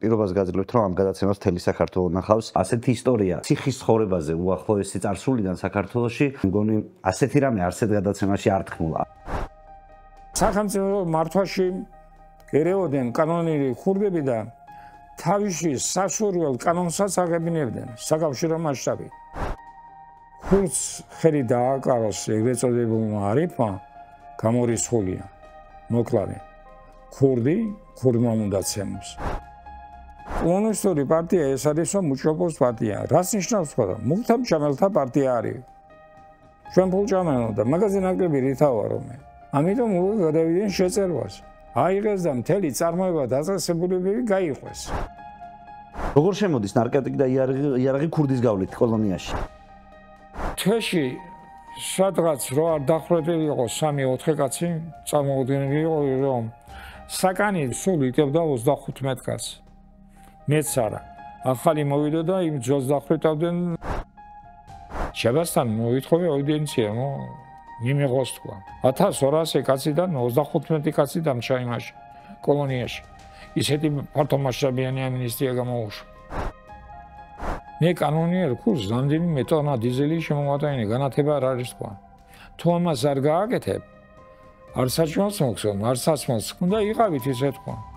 პირობას გაძლევთ, რომ ამ გადაცემას მთელი საქართველო ნახავს. ასეთი ისტორია ციხის ცხოვრებაზე უახლოესი წარსულიდან საქართველოში, მგონი ასეთი რამე არსად გადაცემაში არ თქმულა. სახელმწიფო მართვაში ერეოდნენ კანონიერი ხურდები და თავისი სასურველ კანონსაც აღებინებდნენ საკავშირო მასშტაბით. ხურდს ხელი დააკაროს ეგრეთ წოდებულმა არიფმა გამორიცხულია, მოკლავი. ქურდი ქურდმა უნდა ცემოს. კომუნისტური პარტია ეს არის მუჭოპოს პარტია. რას ნიშნავს ხოლმე? მუხთამჭამელთა პარტია არის. ჩვენ ფულჭამელო და მაგაზე ნაკლები ρίთავა რომე. ამიტომ უკვე გადავიდნენ შეწერვას. აიღეს და მთელი წარმოება დაწესებულებები გაიყვეს. როგორ შემოდის ნარკოტიკი და იარაღი ქურდის გავლით კოლონიაში? თვეში სადღაც რო არ დახრეტილი იყო 3-4 კაცი, წარმოუდგენელი იყო რომ საკანი სულ იტევდა 35 კაცს. მეც არა. ახალი მოვიდა და იმ ძოს დახრეტავდნენ. შევასთან მოვითხოვე აუდიენცია, მიმიღოს თქვა. 1200 კაციდან 35 კაცი დამჭა იმაში კოლონიაში. ისეთი ფართომასშტაბიანი ამინისტია გამოუშვა. მე კანონიერ ქურს რამდენიმე ტონა დიზელი შემოვატანე, განათება არ არის თქვა. თუ ამას არ გააკეთებ, არ საჭმელს მოგცემ, არ საცმელს, უნდა იყავით ისე თქვა.